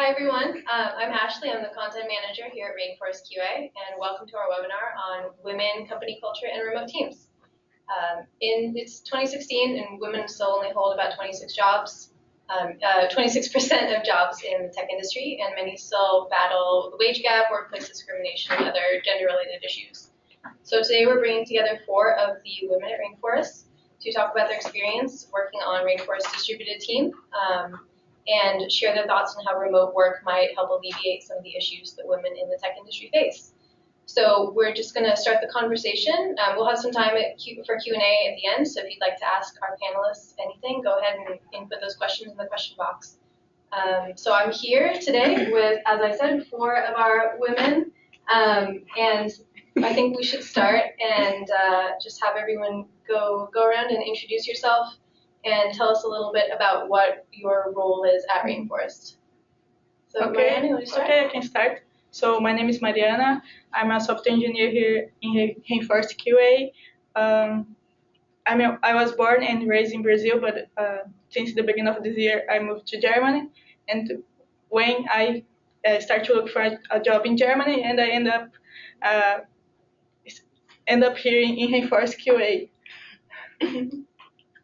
Hi everyone, I'm Ashley. I'm the content manager here at Rainforest QA, and welcome to our webinar on women, company culture, and remote teams. It's 2016, and women still only hold about 26 jobs, 26% of jobs in the tech industry, and many still battle the wage gap, workplace discrimination, and other gender-related issues. So today we're bringing together 4 of the women at Rainforest to talk about their experience working on Rainforest distributed team. And share their thoughts on how remote work might help alleviate some of the issues that women in the tech industry face. So we're just going to start the conversation. We'll have some time for Q&A at the end, so if you'd like to ask our panelists anything, go ahead and input those questions in the question box. So I'm here today with, as I said, 4 of our women, and I think we should start and just have everyone go around and introduce yourself and tell us a little bit about what your role is at Rainforest. So Okay, Mariana, you start? I can start. So my name is Mariana. I'm a software engineer here in Rainforest QA. I was born and raised in Brazil, but since the beginning of this year, I moved to Germany. And when I started to look for a job in Germany, and I end up here in Rainforest QA.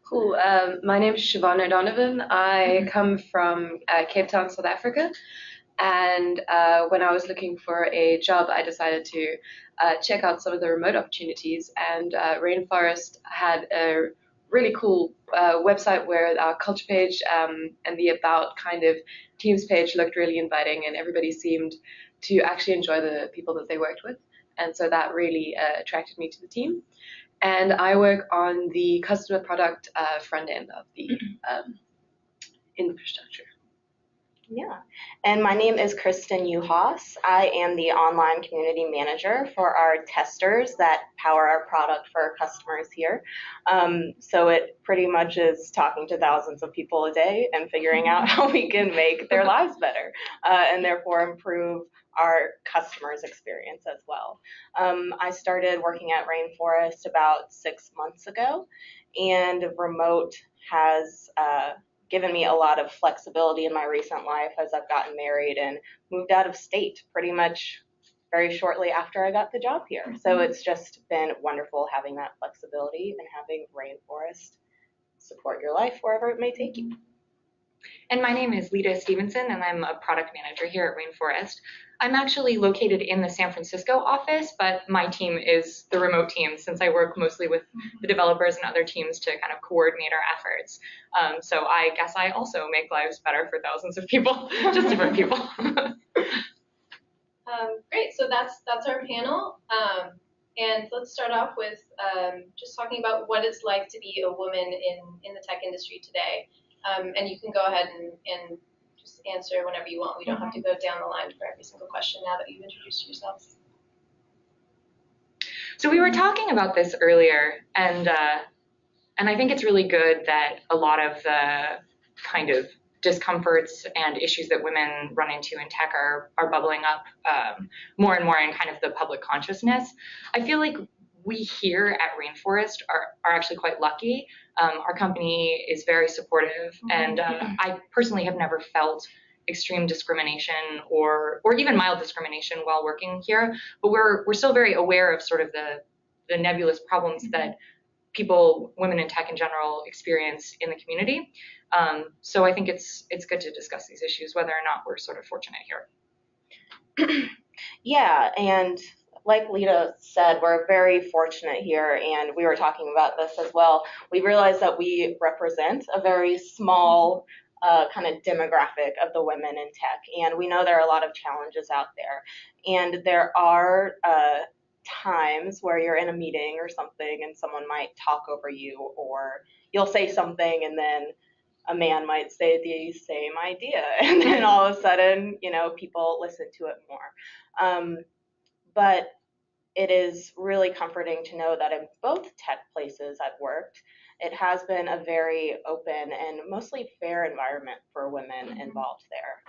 Cool. My name is Shivani Donovan. I come from Cape Town, South Africa. And when I was looking for a job, I decided to check out some of the remote opportunities. And Rainforest had a really cool website where our culture page and the about kind of teams page looked really inviting, and everybody seemed to actually enjoy the people that they worked with. And so that really attracted me to the team. And I work on the customer product front end of the infrastructure. Yeah, and my name is Kristen Ulas. I am the online community manager for our testers that power our product for our customers here. So it pretty much is talking to thousands of people a day and figuring out how we can make their lives better and therefore improve our customers' experience as well. I started working at Rainforest about 6 months ago, and remote has given me a lot of flexibility in my recent life as I've gotten married and moved out of state pretty much very shortly after I got the job here. So it's just been wonderful having that flexibility and having Rainforest support your life wherever it may take you. And my name is Leta Stevenson, and I'm a product manager here at Rainforest. I'm actually located in the San Francisco office, but my team is the remote team since I work mostly with the developers and other teams to kind of coordinate our efforts. So I guess I also make lives better for thousands of people, just different people. Great, so that's our panel. And let's start off with just talking about what it's like to be a woman in the tech industry today. And you can go ahead and just answer whenever you want. We don't have to go down the line for every single question now that you've introduced yourselves. So we were talking about this earlier, and I think it's really good that a lot of the kind of discomforts and issues that women run into in tech are bubbling up more and more in kind of the public consciousness. I feel like we here at Rainforest are actually quite lucky. Our company is very supportive, and I personally have never felt extreme discrimination or even mild discrimination while working here, but we're still very aware of sort of the nebulous problems that people, women in tech in general, experience in the community. So I think it's good to discuss these issues, whether or not we're sort of fortunate here. Yeah, and like Leta said, we're very fortunate here, and we were talking about this as well. We realize that we represent a very small kind of demographic of the women in tech, and we know there are a lot of challenges out there. And there are times where you're in a meeting or something and someone might talk over you, or you'll say something and then a man might say the same idea, and then all of a sudden, people listen to it more. But it is really comforting to know that in both tech places I've worked, it has been a very open and mostly fair environment for women involved there.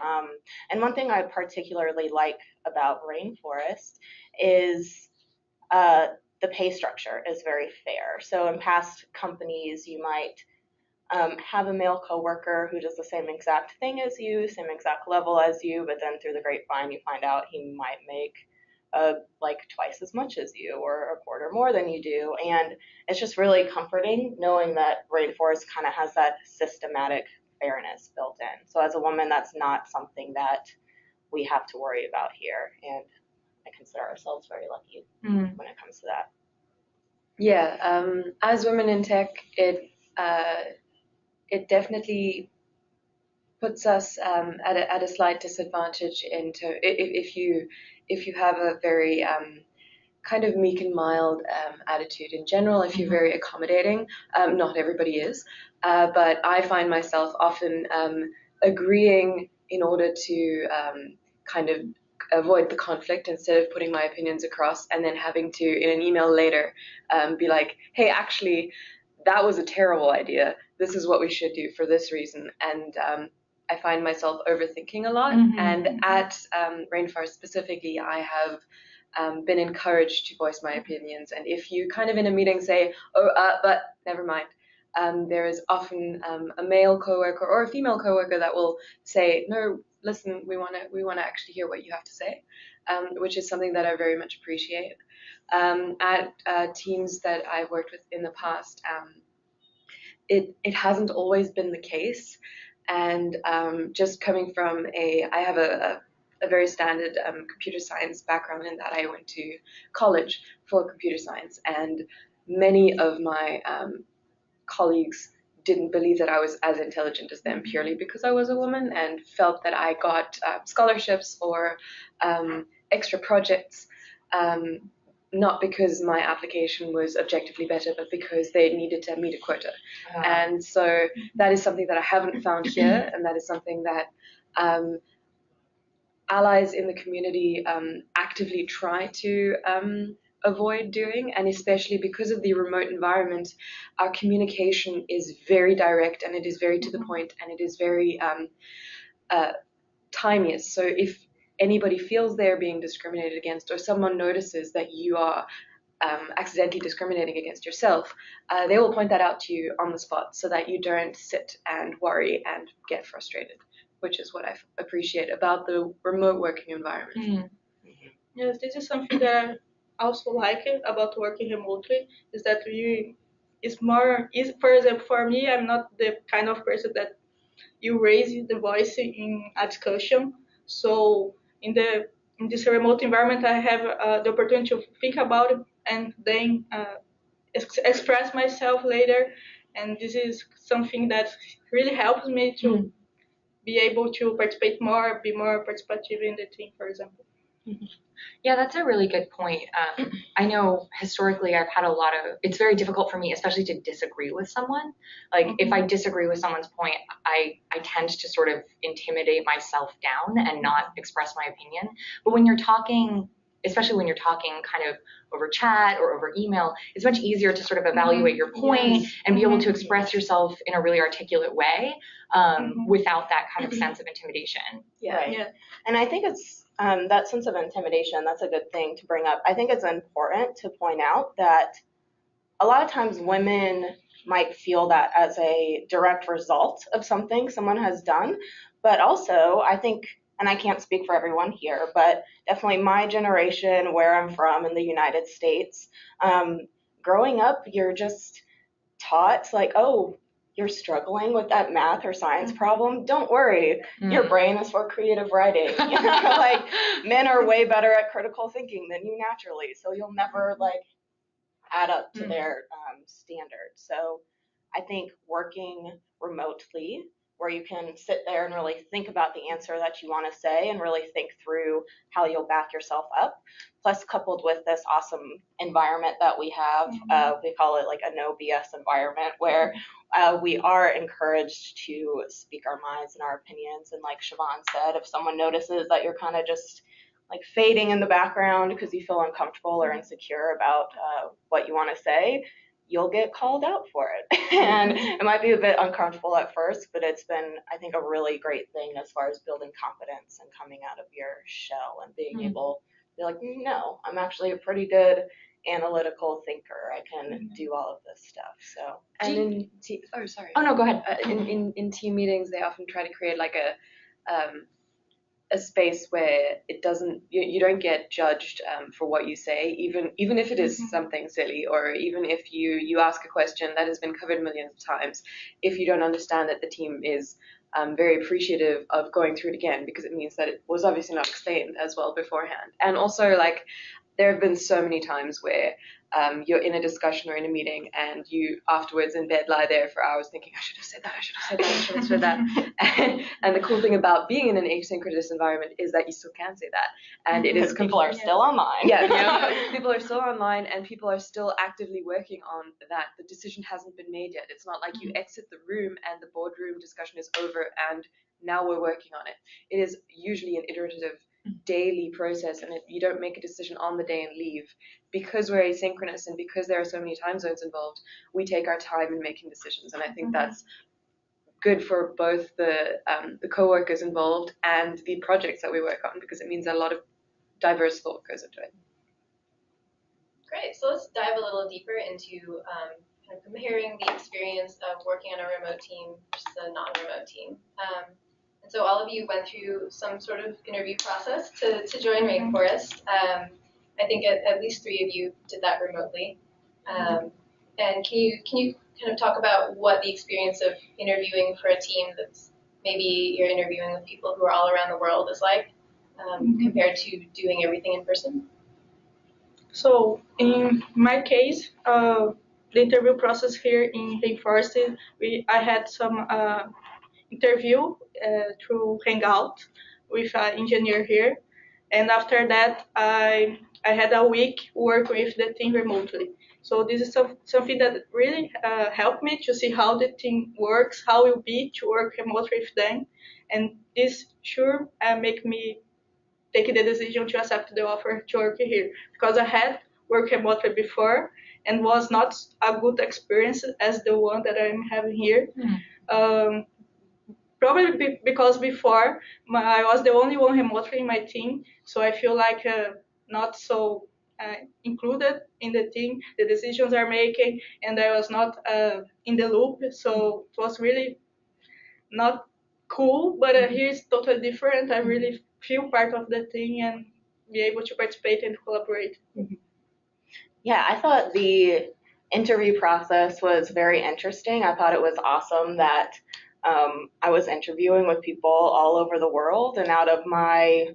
And one thing I particularly like about Rainforest is the pay structure is very fair. So in past companies, you might have a male coworker who does the same exact thing as you, same exact level as you, but then through the grapevine you find out he might make like twice as much as you or a quarter more than you do. And it's just really comforting knowing that Rainforest kind of has that systematic fairness built in. So as a woman, that's not something that we have to worry about here. And I consider ourselves very lucky when it comes to that. Yeah, as women in tech, it definitely puts us at a slight disadvantage into if you have a very kind of meek and mild attitude in general. If you're very accommodating, not everybody is, but I find myself often agreeing in order to kind of avoid the conflict instead of putting my opinions across and then having to, in an email later, be like, hey, actually, that was a terrible idea. This is what we should do for this reason. And I find myself overthinking a lot. And at Rainforest specifically, I have been encouraged to voice my opinions. And if you kind of in a meeting say, but never mind, there is often a male coworker or a female coworker that will say, no, listen, we want to actually hear what you have to say, which is something that I very much appreciate. At teams that I've worked with in the past, it hasn't always been the case. And just coming from I have a very standard computer science background in that I went to college for computer science, and many of my colleagues didn't believe that I was as intelligent as them purely because I was a woman, and felt that I got scholarships or extra projects not because my application was objectively better, but because they needed to meet a quota. And so that is something that I haven't found here, and that is something that allies in the community actively try to avoid doing, and especially because of the remote environment, our communication is very direct, and it is very to the point, and it is very timeous. So if anybody feels they're being discriminated against, or someone notices that you are accidentally discriminating against yourself, they will point that out to you on the spot so that you don't sit and worry and get frustrated, which is what I appreciate about the remote working environment. Yes, this is something that I also like about working remotely, is that it's more easy. For example, for me, I'm not the kind of person that you raise the voice in a discussion. So in this remote environment, I have the opportunity to think about it and then express myself later. And this is something that really helps me to be able to participate more, be more participative in the team, for example. Yeah, that's a really good point. I know historically I've had it's very difficult for me, especially to disagree with someone. Like if I disagree with someone's point, I tend to sort of intimidate myself down and not express my opinion. But when you're talking, especially when you're talking kind of over chat or over email, it's much easier to sort of evaluate your point and be able to express yourself in a really articulate way without that kind of sense of intimidation. Yeah. Right. Yeah. And I think it's that sense of intimidation, that's a good thing to bring up. I think it's important to point out that a lot of times women might feel that as a direct result of something someone has done, but also I think, and I can't speak for everyone here, but definitely my generation, where I'm from in the United States, growing up, you're just taught like, oh, you're struggling with that math or science problem, don't worry, your brain is for creative writing. You know, like men are way better at critical thinking than you naturally, so you'll never like add up to their standards. So I think working remotely, where you can sit there and really think about the answer that you want to say and really think through how you'll back yourself up, plus coupled with this awesome environment that we have, we call it like a no BS environment, where we are encouraged to speak our minds and our opinions. And like Siobhan said, if someone notices that you're kind of just like fading in the background because you feel uncomfortable or insecure about what you want to say, you'll get called out for it. And it might be a bit uncomfortable at first, but it's been, I think, a really great thing as far as building confidence and coming out of your shell and being able be like, no, I'm actually a pretty good analytical thinker. I can do all of this stuff. So. And Oh no, go ahead. in team meetings, they often try to create like a space where it doesn't you don't get judged for what you say, even if it is something silly, or even if you ask a question that has been covered millions of times. If you don't understand it, the team is very appreciative of going through it again, because it means that it was obviously not explained as well beforehand. And also, like, there have been so many times where you're in a discussion or in a meeting, and you afterwards in bed lie there for hours thinking, I should have said that, I should have said that, I should have said that. And the cool thing about being in an asynchronous environment is that you still can say that. And it is people are still online. Yeah, people are still online, and people are still actively working on that. The decision hasn't been made yet. It's not like you exit the room and the boardroom discussion is over and now we're working on it. It is usually an iterative daily process, and you don't make a decision on the day and leave. Because we're asynchronous and because there are so many time zones involved, we take our time in making decisions, and I think that's good for both the co-workers involved and the projects that we work on, because it means that a lot of diverse thought goes into it. Great. So let's dive a little deeper into kind of comparing the experience of working on a remote team versus a non-remote team. And so all of you went through some sort of interview process to join Rainforest. I think at least 3 of you did that remotely. And can you kind of talk about what the experience of interviewing for a team that's maybe you're interviewing with people who are all around the world is like, compared to doing everything in person? So in my case, the interview process here in Rainforest, I had some interview through Hangout with an engineer here, and after that I had a week work with the team remotely. So this is something that really helped me to see how the team works, how it will be to work remotely with them, and this sure make me take the decision to accept the offer to work here, because I had worked remotely before and was not a good experience as the one that I'm having here. Probably because before I was the only one remotely in my team, so I feel like not so included in the team. The decisions are making, and I was not in the loop, so it was really not cool. But here it's totally different. I really feel part of the team and be able to participate and collaborate. Yeah, I thought the interview process was very interesting. I thought it was awesome that I was interviewing with people all over the world, and out of my,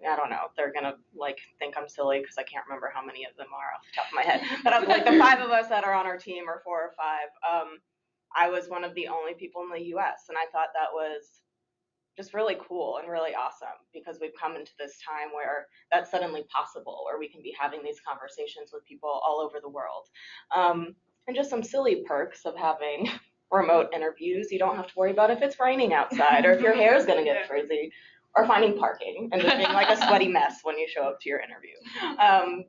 I don't know, they're gonna like think I'm silly because I can't remember how many of them are off the top of my head, but of like the 5 of us that are on our team, or 4 or 5, I was one of the only people in the US, and I thought that was just really cool and really awesome, because we've come into this time where that's suddenly possible, where we can be having these conversations with people all over the world. And just some silly perks of having remote interviews. You don't have to worry about if it's raining outside, or if your hair is going to get frizzy, or finding parking and just being like a sweaty mess when you show up to your interview.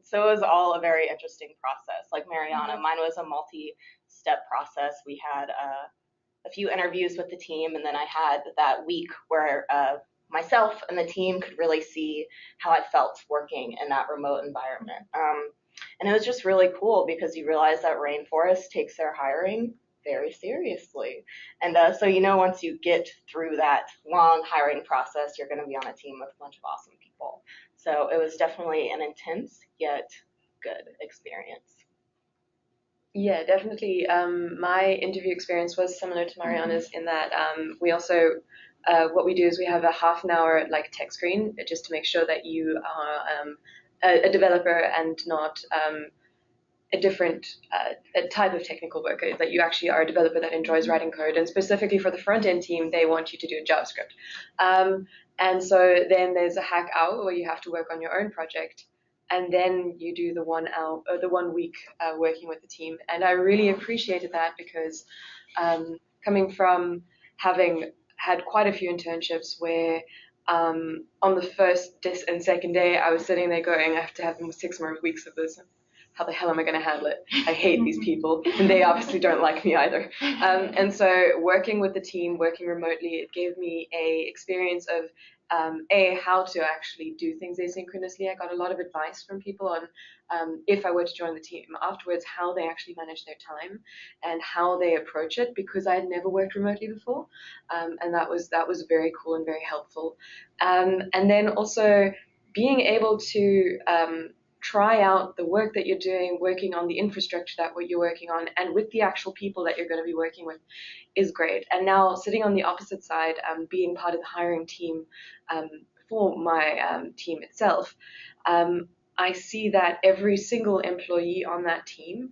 So it was all a very interesting process. Like Mariana, mine was a multi-step process. We had a few interviews with the team, and then I had that week where myself and the team could really see how I felt working in that remote environment. And it was just really cool, because you realize that Rainforest takes their hiring very seriously. And so, once you get through that long hiring process, you're going to be on a team with a bunch of awesome people. So it was definitely an intense yet good experience. Yeah, definitely. My interview experience was similar to Mariana's in that we also, what we do is we have a half an hour like tech screen, just to make sure that you are a developer and not a different a type of technical worker, that you actually are a developer that enjoys writing code. And specifically for the front end team, they want you to do JavaScript. And so then there's a hack hour where you have to work on your own project. And then you do the 1 week working with the team. And I really appreciated that, because coming from having had quite a few internships where on the first and second day I was sitting there going, I have to have 6 more weeks of this. How the hell am I going to handle it? I hate these people, and they obviously don't like me either. And so working with the team, working remotely, it gave me a experience of how to actually do things asynchronously. I got a lot of advice from people on if I were to join the team afterwards, how they actually manage their time and how they approach it, because I had never worked remotely before, and that was very cool and very helpful. And then also being able to try out the work that you're doing, working on the infrastructure that what you're working on, and with the actual people that you're going to be working with is great. And now sitting on the opposite side, being part of the hiring team for my team itself, I see that every single employee on that team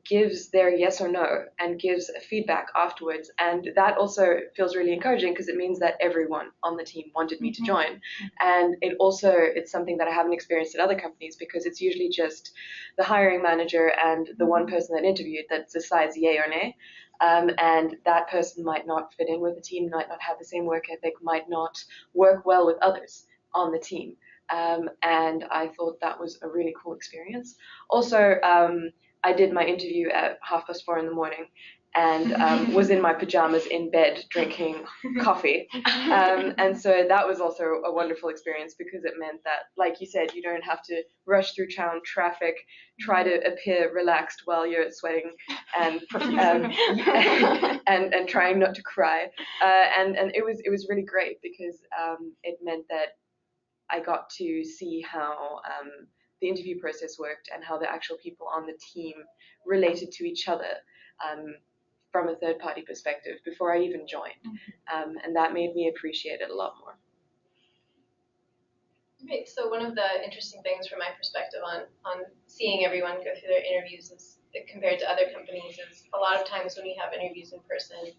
gives their yes or no and gives feedback afterwards, and that also feels really encouraging because it means that everyone on the team wanted me to join. And it's something that I haven't experienced at other companies, because it's usually just the hiring manager and the one person that interviewed that decides yay or nay, and that person might not fit in with the team, might not have the same work ethic, might not work well with others on the team. And I thought that was a really cool experience. Also, I did my interview at 4:30 in the morning, and was in my pajamas in bed drinking coffee. And so that was also a wonderful experience, because it meant that, like you said, you don't have to rush through town traffic, try to appear relaxed while you're sweating and and trying not to cry. And it was really great, because it meant that I got to see how the interview process worked and how the actual people on the team related to each other from a third-party perspective before I even joined. And that made me appreciate it a lot more. Great. So one of the interesting things from my perspective on seeing everyone go through their interviews is, compared to other companies, is a lot of times when we have interviews in person,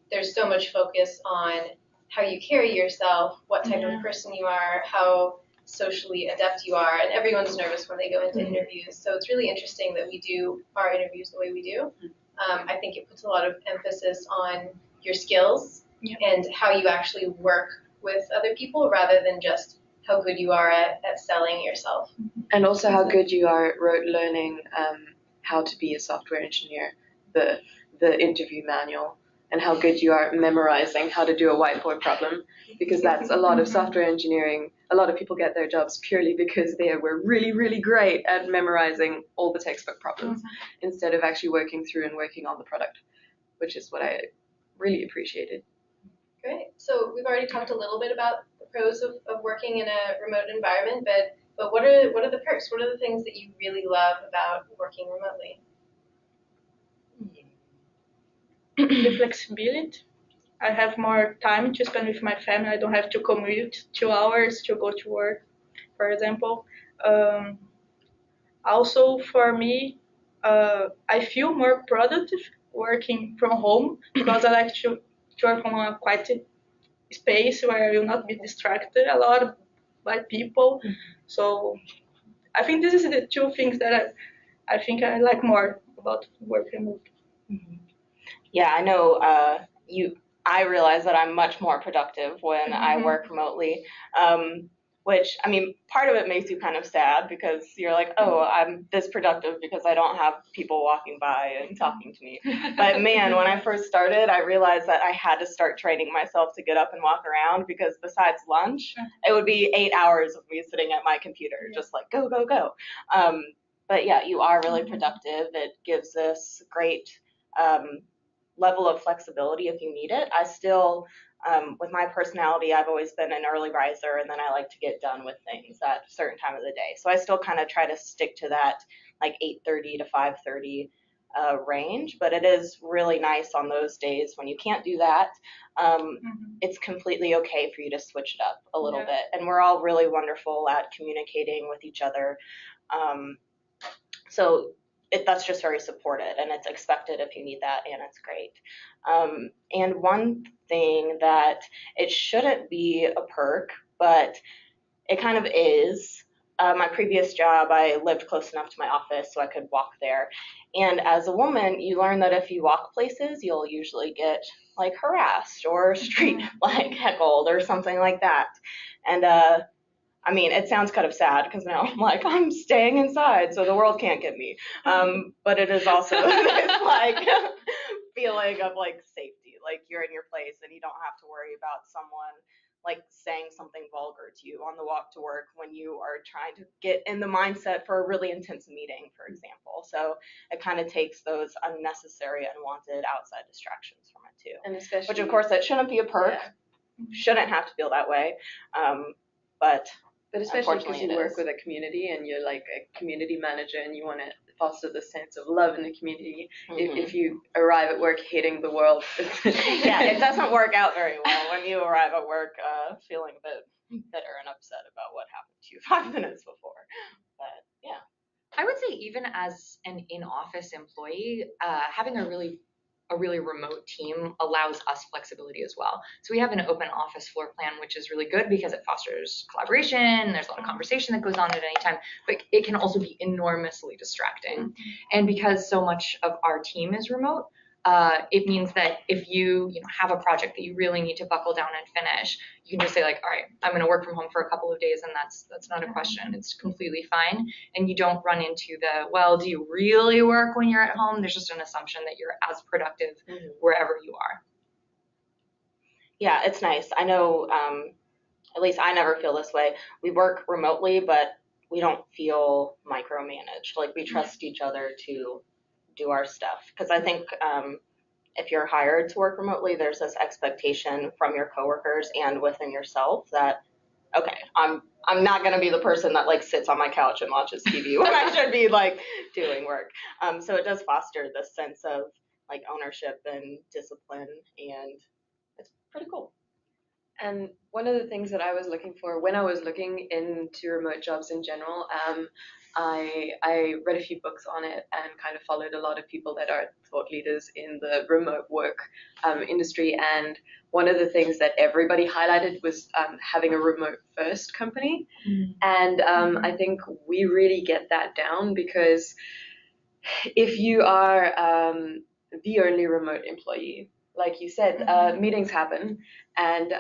there's so much focus on how you carry yourself, what type of person you are, how socially adept you are, and everyone's nervous when they go into interviews. So it's really interesting that we do our interviews the way we do. I think it puts a lot of emphasis on your skills and how you actually work with other people, rather than just how good you are at selling yourself. And also how good you are at learning how to be a software engineer, the interview manual, and how good you are at memorizing how to do a whiteboard problem, because that's a lot of software engineering. A lot of people get their jobs purely because they were really, really great at memorizing all the textbook problems instead of actually working through and working on the product, which is what I really appreciated. Great. So we've already talked a little bit about the pros of working in a remote environment, but what are the perks? What are the things that you really love about working remotely? The flexibility. I have more time to spend with my family. I don't have to commute 2 hours to go to work, for example. Also, for me, I feel more productive working from home, because I like to work on a quiet space where I will not be distracted a lot by people. So I think this is the two things that I think I like more about working remote. Yeah, I know I realize that I'm much more productive when I work remotely, which, I mean, part of it makes you kind of sad, because you're like, oh, I'm this productive because I don't have people walking by and talking to me. But man, when I first started, I realized that I had to start training myself to get up and walk around, because besides lunch, it would be 8 hours of me sitting at my computer, just like go, go, go. But yeah, you are really productive. It gives this great level of flexibility if you need it. I still, with my personality, I've always been an early riser, and then I like to get done with things at a certain time of the day. So I still kind of try to stick to that like 8:30 to 5:30 range, but it is really nice on those days when you can't do that. It's completely okay for you to switch it up a little bit. And we're all really wonderful at communicating with each other. So that's just very supported, and it's expected if you need that, and it's great. And one thing that it shouldn't be a perk, but it kind of is. My previous job, I lived close enough to my office so I could walk there. And as a woman, you learn that if you walk places, you'll usually get like harassed or street like heckled or something like that. And I mean, it sounds kind of sad, because now I'm like, I'm staying inside so the world can't get me. But it is also this like feeling of like safety, like you're in your place and you don't have to worry about someone like saying something vulgar to you on the walk to work when you are trying to get in the mindset for a really intense meeting, for example. So it kind of takes those unnecessary, unwanted outside distractions from it too. And especially, which of course that shouldn't be a perk, shouldn't have to feel that way, but especially because you work with a community and you're like a community manager and you want to foster the sense of love in the community. If you arrive at work hating the world, yeah, it doesn't work out very well when you arrive at work feeling a bit bitter and upset about what happened to you 5 minutes before. But yeah, I would say even as an in-office employee, having a really remote team allows us flexibility as well. So we have an open office floor plan, which is really good because it fosters collaboration. There's a lot of conversation that goes on at any time, but it can also be enormously distracting. And because so much of our team is remote, it means that if you have a project that you really need to buckle down and finish, you can just say like, all right, I'm going to work from home for a couple of days, and that's not a question. It's completely fine. And you don't run into the, well, do you really work when you're at home? There's just an assumption that you're as productive wherever you are. Yeah, it's nice. I know, at least I never feel this way. We work remotely, but we don't feel micromanaged. Like we trust each other to do our stuff. Because I think if you're hired to work remotely, there's this expectation from your coworkers and within yourself that, okay, I'm not going to be the person that like sits on my couch and watches TV when I should be like doing work. So it does foster this sense of like ownership and discipline, and it's pretty cool. And one of the things that I was looking for when I was looking into remote jobs in general, I read a few books on it and kind of followed a lot of people that are thought leaders in the remote work industry. And one of the things that everybody highlighted was having a remote first company. And I think we really get that down, because if you are the only remote employee, like you said, meetings happen, and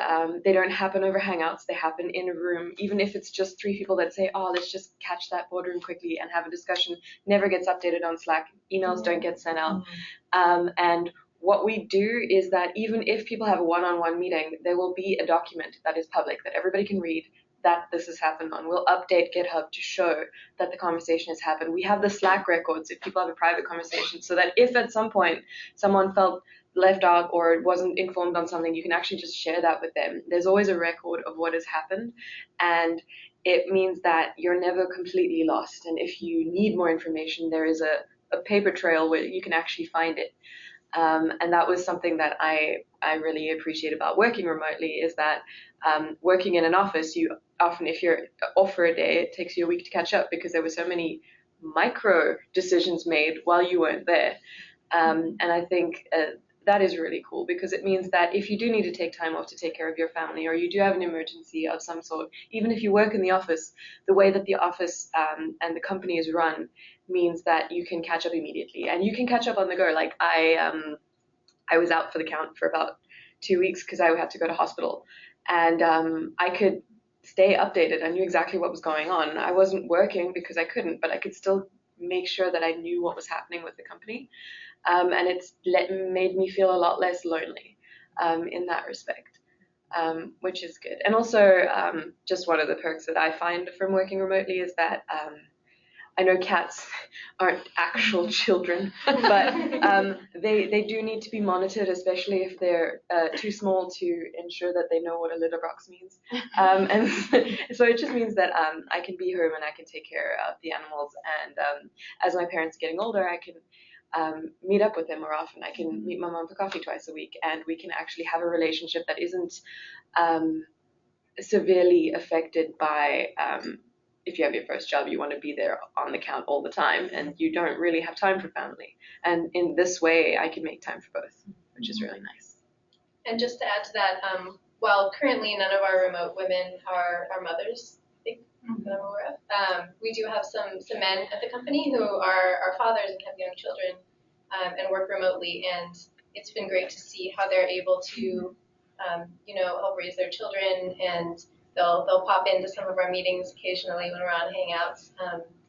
they don't happen over Hangouts. They happen in a room, even if it's just 3 people that say, oh, let's just catch that boardroom quickly and have a discussion. Never gets updated on Slack. Emails don't get sent out. And what we do is that even if people have a one-on-one meeting, there will be a document that is public that everybody can read that this has happened on. We'll update GitHub to show that the conversation has happened. We have the Slack records if people have a private conversation, so that if at some point someone felt left out or wasn't informed on something, you can actually just share that with them. There's always a record of what has happened, and it means that you're never completely lost. And if you need more information, there is a paper trail where you can actually find it. And that was something that I really appreciate about working remotely, is that working in an office, you often, if you're off for a day, it takes you a week to catch up because there were so many micro decisions made while you weren't there. And I think that is really cool, because it means that if you do need to take time off to take care of your family, or you do have an emergency of some sort, even if you work in the office, the way that the office and the company is run means that you can catch up immediately, and you can catch up on the go. Like I was out for the count for about 2 weeks because I had to go to hospital, and I could stay updated. I knew exactly what was going on. I wasn't working because I couldn't, but I could still make sure that I knew what was happening with the company. And it's made me feel a lot less lonely in that respect, which is good. And also, just one of the perks that I find from working remotely is that I know cats aren't actual children, but they do need to be monitored, especially if they're too small to ensure that they know what a litter box means. And so it just means that I can be home and I can take care of the animals. And as my parents are getting older, I can meet up with them more often. I can meet my mom for coffee twice a week, and we can actually have a relationship that isn't severely affected by if you have your first job, you want to be there on the count all the time, and you don't really have time for family. And in this way, I can make time for both, which is really nice. And just to add to that, while currently none of our remote women are mothers, I think, that I'm aware of, we do have some men at the company who are fathers and have young children and work remotely, and it's been great to see how they're able to, help raise their children, and they'll pop into some of our meetings occasionally when we're on Hangouts.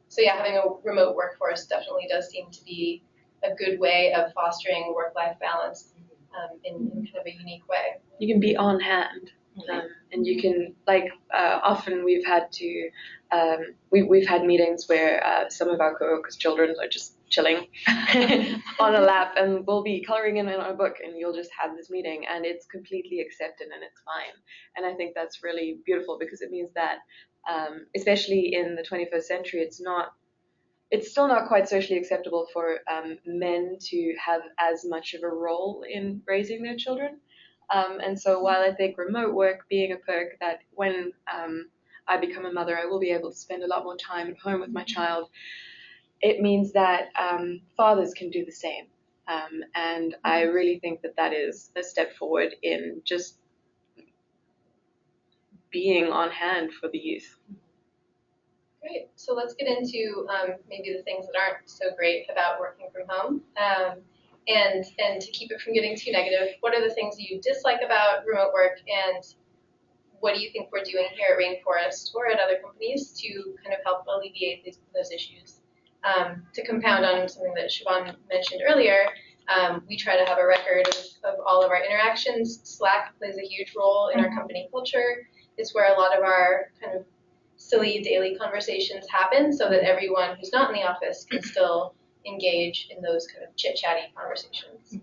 So yeah, having a remote workforce definitely does seem to be a good way of fostering work-life balance in kind of a unique way. You can be on hand. And you can, often we've had to, we've had meetings where some of our coworkers' children are just chilling on a lap, and we'll be coloring in our book, and you'll just have this meeting, and it's completely accepted and it's fine. And I think that's really beautiful, because it means that, especially in the 21st century, it's still not quite socially acceptable for men to have as much of a role in raising their children. And so while I think remote work being a perk, that when I become a mother, I will be able to spend a lot more time at home with my child, it means that fathers can do the same. And I really think that that is a step forward in just being on hand for the youth. Great. So let's get into maybe the things that aren't so great about working from home. And to keep it from getting too negative, what are the things you dislike about remote work, and what do you think we're doing here at Rainforest or at other companies to kind of help alleviate those issues? To compound on something that Siobhan mentioned earlier, we try to have a record of all of our interactions. Slack plays a huge role in our company culture. It's where a lot of our kind of silly daily conversations happen, so that everyone who's not in the office can still engage in those kind of chit-chatty conversations.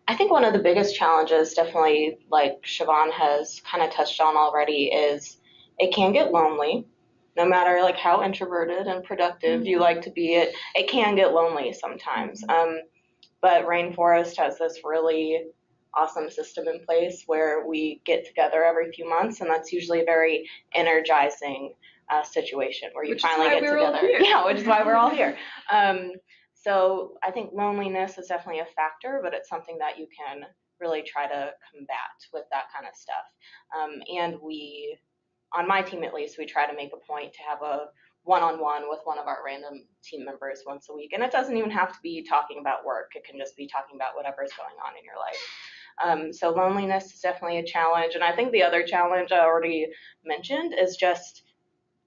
I think one of the biggest challenges, definitely like Siobhan has kind of touched on already, is it can get lonely. No matter like how introverted and productive you like to be, it can get lonely sometimes. But Rainforest has this really awesome system in place where we get together every few months, and that's usually a very energizing situation where you finally get together. Yeah, which is why we're all here. So I think loneliness is definitely a factor, but it's something that you can really try to combat with that kind of stuff. And we, on my team at least, we try to make a point to have a one-on-one with one of our random team members once a week. And it doesn't even have to be talking about work. It can just be talking about whatever's going on in your life. So loneliness is definitely a challenge. And I think the other challenge I already mentioned is just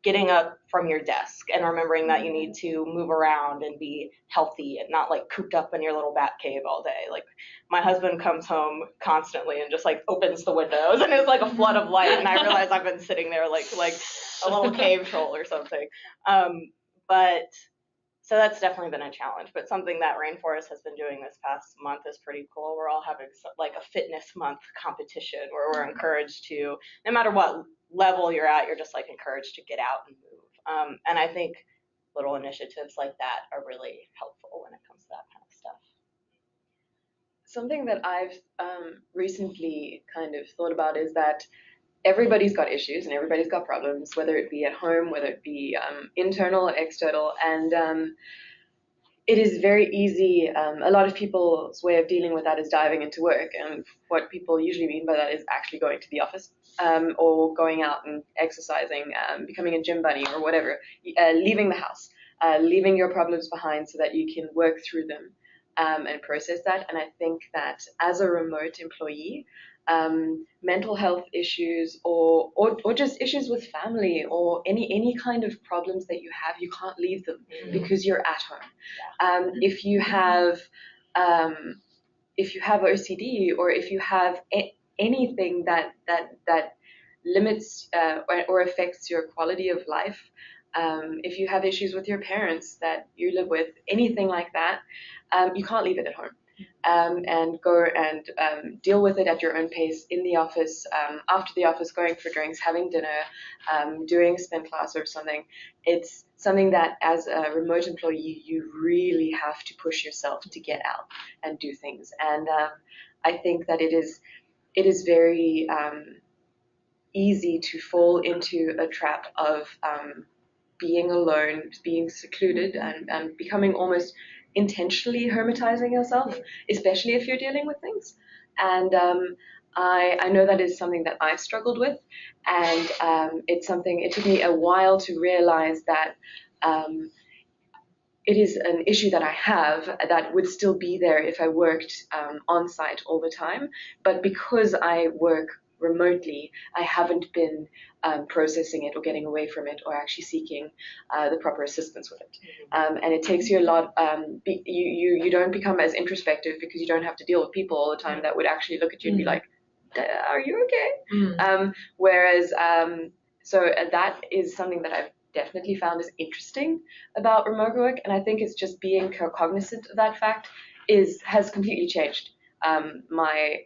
getting up from your desk and remembering that you need to move around and be healthy and not like cooped up in your little bat cave all day. Like my husband comes home constantly and just like opens the windows and it's like a flood of light, and I realize I've been sitting there like a little cave troll or something. But so that's definitely been a challenge, but something that Rainforest has been doing this past month is pretty cool. We're all having like a fitness month competition where we're encouraged to, no matter what level you're at, you're just like encouraged to get out and move. And I think little initiatives like that are really helpful when it comes to that kind of stuff. Something that I've recently kind of thought about is that everybody's got issues and everybody's got problems, whether it be at home, whether it be internal or external. And it is very easy. A lot of people's way of dealing with that is diving into work. And what people usually mean by that is actually going to the office or going out and exercising, becoming a gym bunny or whatever, leaving the house, leaving your problems behind so that you can work through them and process that. And I think that as a remote employee, mental health issues or just issues with family or any kind of problems that you have, you can't leave them because you're at home. If you have OCD, or if you have anything that limits or affects your quality of life, if you have issues with your parents that you live with, anything like that, you can't leave it at home. And go and deal with it at your own pace in the office, after the office, going for drinks, having dinner, doing a spin class or something. It's something that as a remote employee, you really have to push yourself to get out and do things. And I think that it is very easy to fall into a trap of being alone, being secluded, and becoming almost intentionally hermetizing yourself, especially if you're dealing with things. And I know that is something that I've struggled with, and it took me a while to realize that it is an issue that I have that would still be there if I worked on site all the time. But because I work remotely, I haven't been processing it or getting away from it or actually seeking the proper assistance with it. And it takes you a lot. You don't become as introspective because you don't have to deal with people all the time that would actually look at you and be like, are you okay? Whereas, so that is something that I've definitely found is interesting about remote work, and I think it's just being cognizant of that fact has completely changed my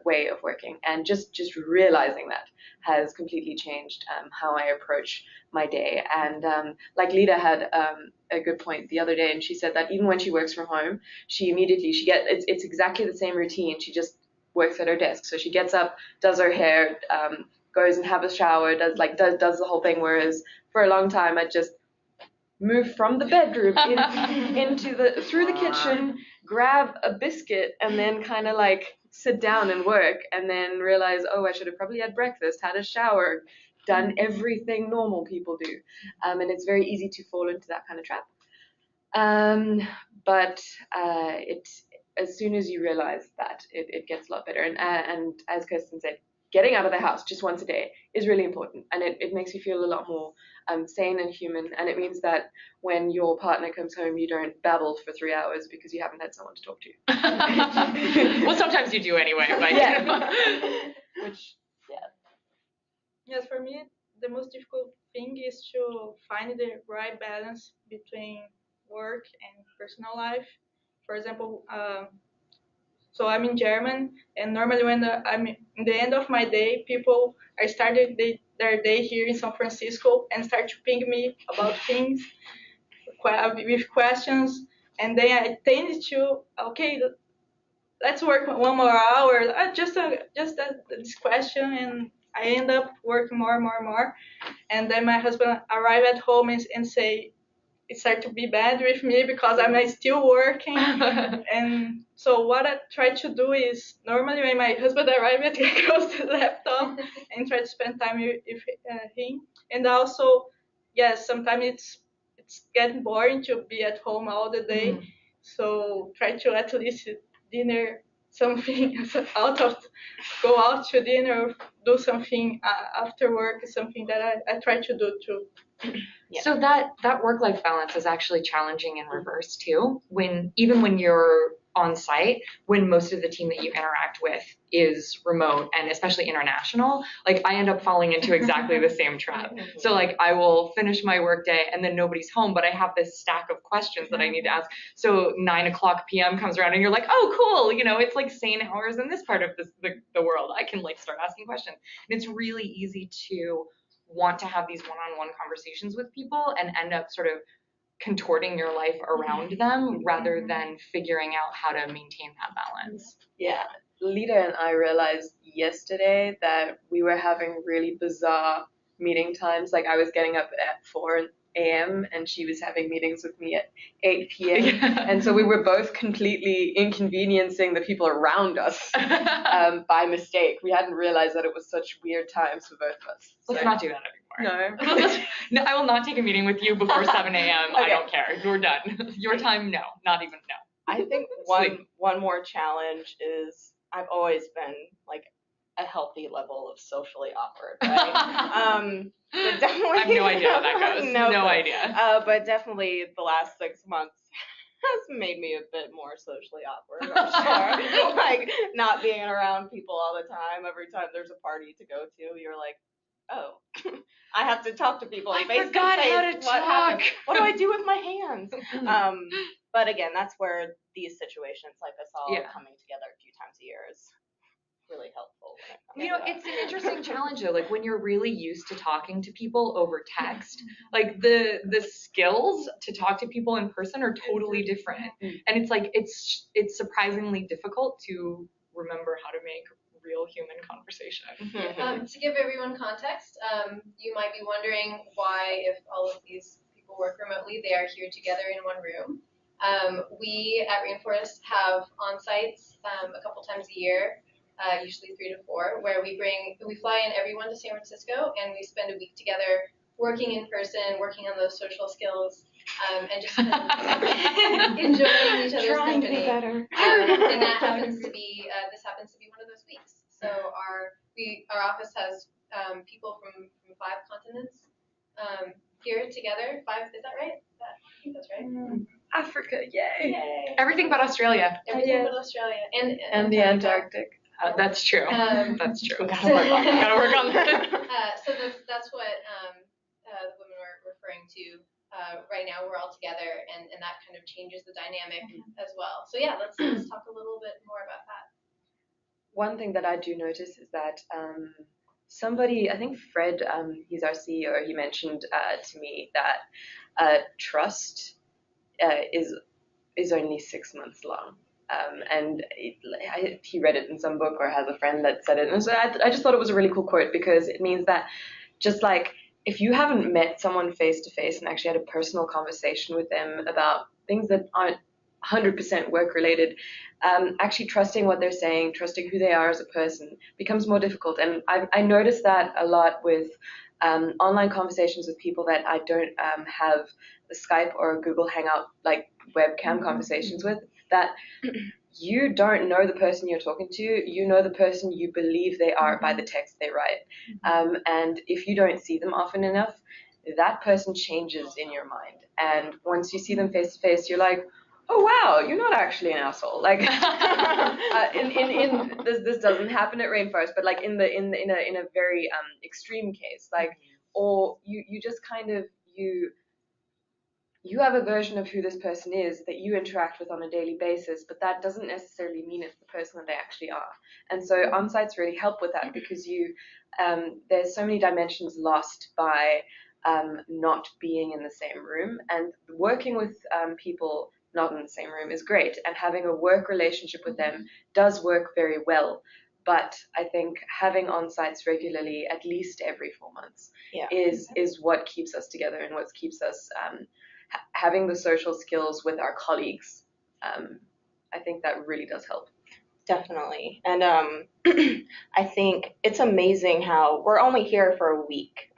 way of working, and just realizing that has completely changed how I approach my day. And like Leta had a good point the other day, and she said that even when she works from home, she gets it's exactly the same routine. She just works at her desk, so she gets up, does her hair, goes and have a shower, does the whole thing. Whereas for a long time, I just move from the bedroom through the kitchen, grab a biscuit, and then kind of like sit down and work, and then realize, oh, I should have probably had breakfast, had a shower, done everything normal people do. And it's very easy to fall into that kind of trap. But as soon as you realize that, it gets a lot better. And as Kristen said, getting out of the house just once a day is really important, and it makes you feel a lot more sane and human. And it means that when your partner comes home, you don't babble for 3 hours because you haven't had someone to talk to. Well, sometimes you do anyway, but Which, Yes, for me, the most difficult thing is to find the right balance between work and personal life. For example, so I'm in German, and normally when I'm in the end of my day, people are starting their day here in San Francisco and start to ping me about things with questions, and then I tend to, okay, let's work 1 more hour, just this question, and I end up working more, and then my husband arrive at home and say, it started to be bad with me because I'm still working. And so what I try to do is, normally when my husband arrives, I close the laptop and try to spend time with him. And also, yes, sometimes it's getting boring to be at home all the day. So try to at least dinner something go out to dinner, or do something after work is something that I try to do too. Yeah. So that work-life balance is actually challenging in reverse too. Even when you're on site, when most of the team that you interact with is remote and especially international, like I end up falling into exactly the same trap. So like I will finish my workday and then nobody's home, but I have this stack of questions that I need to ask. So 9:00 p.m. comes around and you're like, oh cool, it's like sane hours in this part of the world. I can like start asking questions. And it's really easy to want to have these one-on-one conversations with people and end up sort of contorting your life around them rather than figuring out how to maintain that balance. Yeah. Leta and I realized yesterday that we were having really bizarre meeting times. Like I was getting up at 4 a.m. and she was having meetings with me at 8 p.m. Yeah. And so we were both completely inconveniencing the people around us by mistake. We hadn't realized that it was such weird times for both of us. Let's not do that anymore. No. No, I will not take a meeting with you before 7 a.m. Okay. I don't care. You're done. Your time, no. Not even no. I think one more challenge is I've always been like a healthy level of socially awkward, right? But definitely, I have no idea how that goes. No idea. But definitely the last 6 months has made me a bit more socially awkward, I'm sure. Like not being around people all the time. Every time there's a party to go to, you're like, oh, I have to talk to people. I face forgot to face. how to What talk. happened? What do I do with my hands? But again, that's where these situations like us all coming together a few times a year is really helpful. It's an interesting challenge though. Like when you're really used to talking to people over text, like the skills to talk to people in person are totally different. And it's like it's surprisingly difficult to remember how to make real human conversation. To give everyone context, you might be wondering why, if all of these people work remotely, they are here together in one room. We at Rainforest have on-sites a couple times a year, usually 3 to 4, where we fly in everyone to San Francisco and we spend a week together working in person, working on those social skills, and just enjoying each other's Trying company. to be better. And that happens to be this one of those weeks. So our office has people from 5 continents here together. 5, is that right? I think that's right. Africa, yay! Everything but Australia. Everything but Australia and And the Antarctic. That's true. That's We true. gotta work on that. Gotta work on that. So that's what the women were referring to. Right now we're all together, and that kind of changes the dynamic as well. So yeah, let's talk a little bit more about that. One thing that I do notice is that somebody, I think Fred, he's our CEO, he mentioned to me that trust is only 6 months long. And he read it in some book or has a friend that said it. And so I just thought it was a really cool quote, because it means that just like if you haven't met someone face to face and actually had a personal conversation with them about things that aren't 100% work related, actually trusting what they're saying, trusting who they are as a person becomes more difficult. And I noticed that a lot with online conversations with people that I don't have a Skype or a Google Hangout like webcam conversations with, that you don't know the person you're talking to, you know the person you believe they are by the text they write. And if you don't see them often enough, that person changes in your mind. And once you see them face to face, you're like, oh wow, you're not actually an asshole. Like, in this doesn't happen at Rainforest, but like in a very extreme case, like, or you just kind of you have a version of who this person is that you interact with on a daily basis, but that doesn't necessarily mean it's the person that they actually are. And so on-sites really help with that, because there's so many dimensions lost by not being in the same room. And working with people not in the same room is great, and having a work relationship with them does work very well. But I think having on-sites regularly, at least every 4 months, is what keeps us together and what keeps us having the social skills with our colleagues. I think that really does help. Definitely. And I think it's amazing how we're only here for a week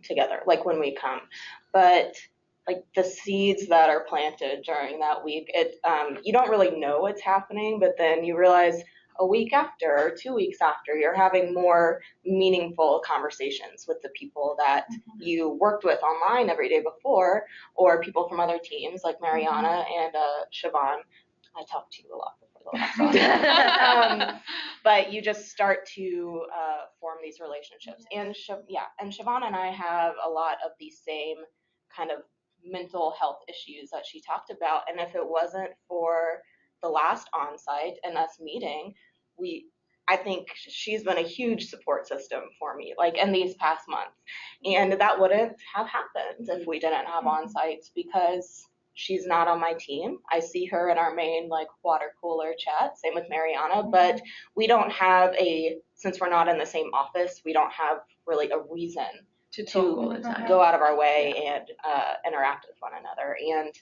together, like when we come, but like the seeds that are planted during that week, you don't really know what's happening, but then you realize a week after or 2 weeks after, you're having more meaningful conversations with the people that you worked with online every day before, or people from other teams like Mariana and Siobhan. I talked to you a lot before the last song. But you just start to form these relationships. And Siobhan and I have a lot of the same kind of mental health issues that she talked about. And if it wasn't for the last on-site and us meeting, I think she's been a huge support system for me, like in these past months. And that wouldn't have happened if we didn't have on-sites, because she's not on my team. I see her in our main like water cooler chat, same with Mariana, but we don't have since we're not in the same office, we don't have really a reason to talk all the time, go out of our way and interact with one another. And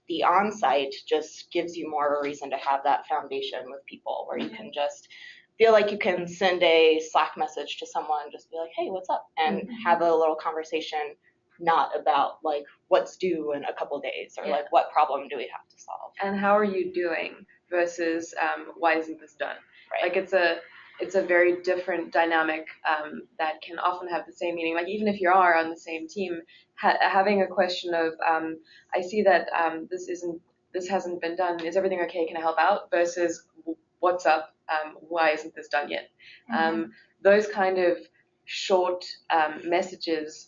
the on-site just gives you more of a reason to have that foundation with people where you can just feel like you can send a Slack message to someone, just be like, hey, what's up? And have a little conversation, not about like what's due in a couple days or like what problem do we have to solve. And how are you doing versus why isn't this done? Right. Like it's a very different dynamic that can often have the same meaning. Like even if you are on the same team, having a question of I see that this hasn't been done. Is everything okay? Can I help out? Versus what's up? Why isn't this done yet? Those kind of short messages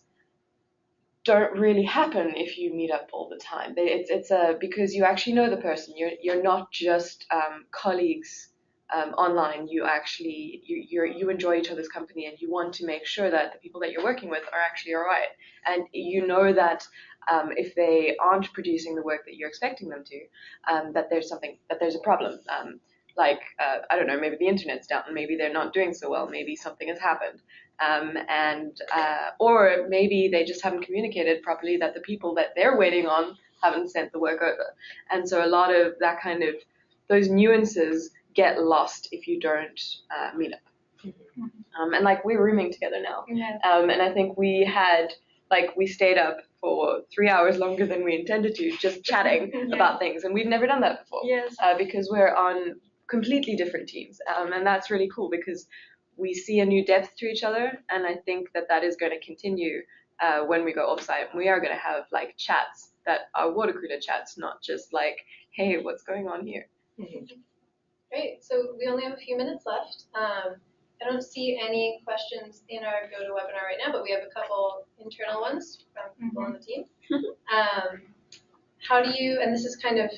don't really happen if you meet up all the time. It's because you actually know the person. You're not just colleagues online. You actually you enjoy each other's company, and you want to make sure that the people that you're working with are actually all right. And you know that if they aren't producing the work that you're expecting them to, that there's a problem. I don't know, maybe the internet's down, maybe they're not doing so well, maybe something has happened. Or maybe they just haven't communicated properly that the people that they're waiting on haven't sent the work over. And so a lot of that kind of, those nuances get lost if you don't meet up. And like we're rooming together now. And I think we stayed up for 3 hours longer than we intended to, just chatting about things. And we've never done that before. Because we're on completely different teams. And that's really cool because we see a new depth to each other, and I think that is going to continue when we go offsite. We are going to have like chats that are water cooler chats, not just like, hey, what's going on here? Great. So we only have a few minutes left. I don't see any questions in our GoToWebinar right now, but we have a couple internal ones from people on the team. How do you, and this is kind of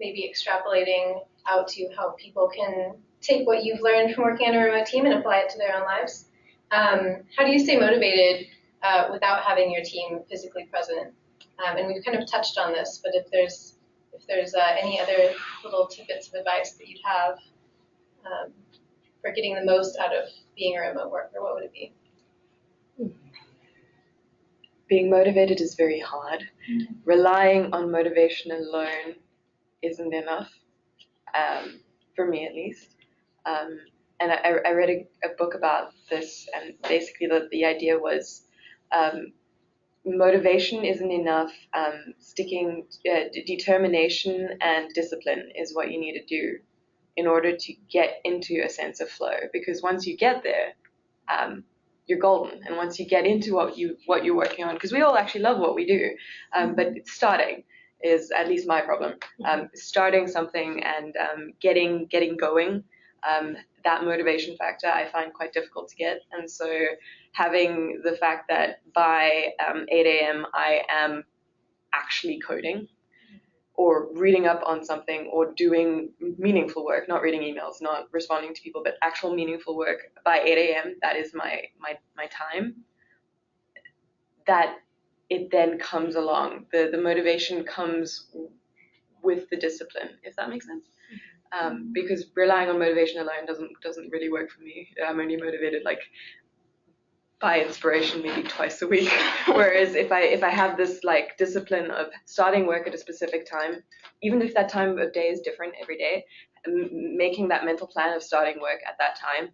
maybe extrapolating out to how people can take what you've learned from working on a remote team and apply it to their own lives. How do you stay motivated without having your team physically present? And we've kind of touched on this, but if there's any other little tidbits of advice that you'd have for getting the most out of being a remote worker, what would it be? Being motivated is very hard. Relying on motivation alone isn't enough, for me at least. And I read a book about this, and basically the idea was motivation isn't enough. Determination and discipline is what you need to do in order to get into a sense of flow. Because once you get there, you're golden. And once you get into what you're working on, because we all actually love what we do, but starting is at least my problem. Starting something and getting going. That motivation factor I find quite difficult to get, and so having the fact that by 8 a.m. I am actually coding or reading up on something or doing meaningful work, not reading emails, not responding to people, but actual meaningful work by 8 a.m. That is my time. That it then comes along. The motivation comes with the discipline, if that makes sense. Because relying on motivation alone doesn't really work for me. I'm only motivated like by inspiration maybe twice a week. Whereas if I have this like discipline of starting work at a specific time, even if that time of day is different every day, making that mental plan of starting work at that time,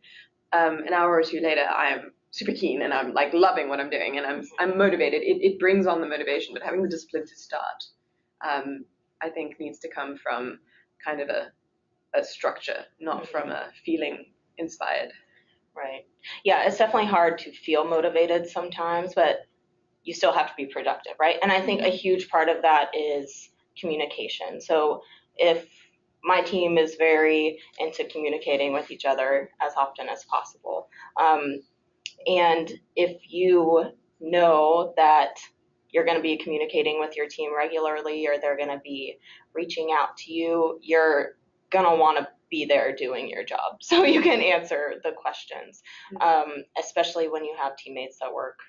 an hour or two later I am super keen and I'm like loving what I'm doing and I'm motivated. It brings on the motivation, but having the discipline to start, I think needs to come from kind of a structure, not from a feeling inspired. Right. Yeah, it's definitely hard to feel motivated sometimes, but you still have to be productive, right? And I think a huge part of that is communication. So if my team is very into communicating with each other as often as possible, and if you know that you're going to be communicating with your team regularly or they're going to be reaching out to you, you're going to want to be there doing your job so you can answer the questions, especially when you have teammates that work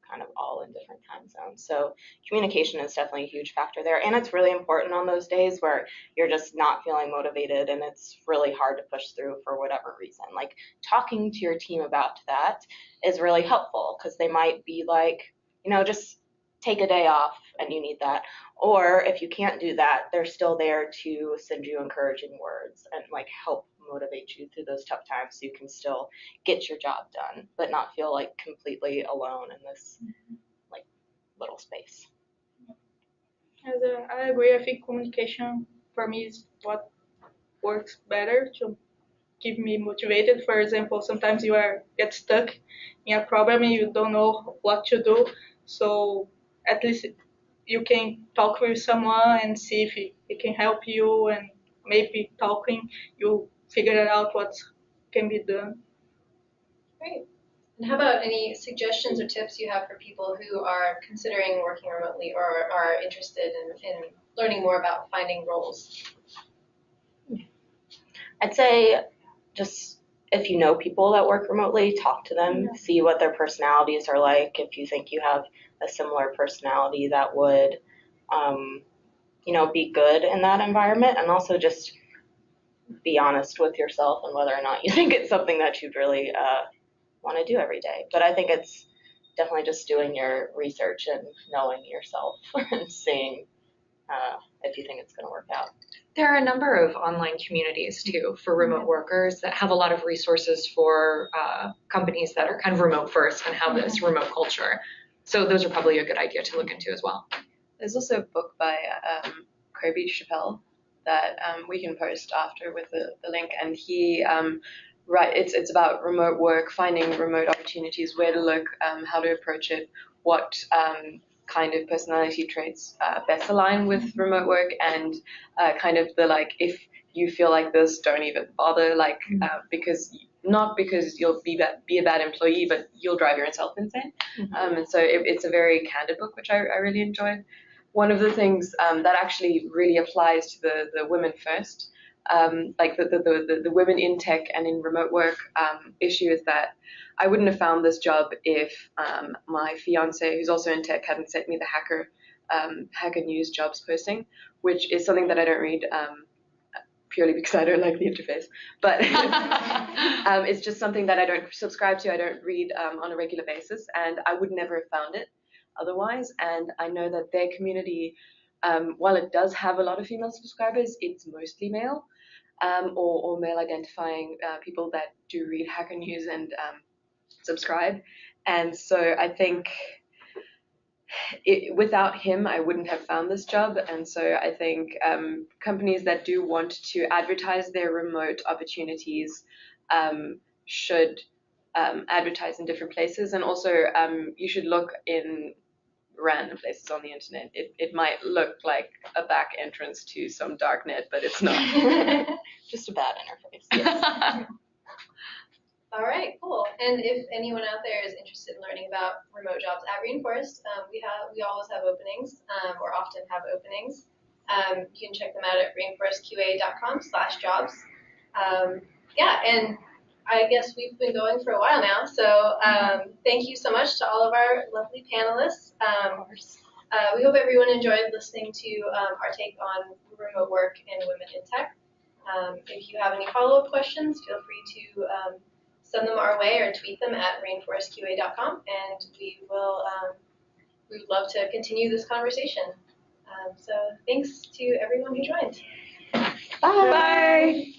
kind of all in different time zones. So communication is definitely a huge factor there. And it's really important on those days where you're just not feeling motivated and it's really hard to push through for whatever reason. Like talking to your team about that is really helpful because they might be like, just take a day off and you need that. Or if you can't do that, they're still there to send you encouraging words and like help motivate you through those tough times so you can still get your job done, but not feel like completely alone in this like little space. I agree. I think communication for me is what works better to keep me motivated. For example, sometimes you get stuck in a problem and you don't know what to do. So at least you can talk with someone and see if it can help you, and maybe talking you figure out what can be done. Great. And how about any suggestions or tips you have for people who are considering working remotely or are interested in learning more about finding roles? I'd say just if you know people that work remotely, talk to them, see what their personalities are like. If you think you have a similar personality that would, be good in that environment, and also just be honest with yourself and whether or not you think it's something that you'd really want to do every day. But I think it's definitely just doing your research and knowing yourself and seeing if you think it's going to work out. There are a number of online communities too for remote workers that have a lot of resources for companies that are kind of remote first and have this remote culture. So those are probably a good idea to look into as well. There's also a book by Kobe Chappelle that we can post after with the link, and he it's about remote work, finding remote opportunities, where to look, how to approach it, what kind of personality traits best align with remote work, and kind of the like, if you feel like this, don't even bother, like, because not because you'll be a bad employee, but you'll drive yourself insane. And so it's a very candid book, which I really enjoyed. One of the things that actually really applies to the women first, like the women in tech and in remote work issue, is that I wouldn't have found this job if my fiance, who's also in tech, hadn't sent me the Hacker News jobs posting, which is something that I don't read purely because I don't like the interface. But it's just something that I don't subscribe to, I don't read on a regular basis, and I would never have found it otherwise. And I know that their community, while it does have a lot of female subscribers, it's mostly male, or male identifying people that do read Hacker News and subscribe. And so I think without him, I wouldn't have found this job. And so I think companies that do want to advertise their remote opportunities should advertise in different places. And also you should look in random places on the internet. It might look like a back entrance to some dark net, but it's not. Just a bad interface. Yes. All right, cool. And if anyone out there is interested in learning about remote jobs at Rainforest, we always have openings, or often have openings. You can check them out at rainforestqa.com/jobs. Yeah, and I guess we've been going for a while now, so thank you so much to all of our lovely panelists. We hope everyone enjoyed listening to our take on remote work and women in tech. If you have any follow-up questions, feel free to send them our way or tweet them at rainforestqa.com, and we would love to continue this conversation. So thanks to everyone who joined. Bye. Bye.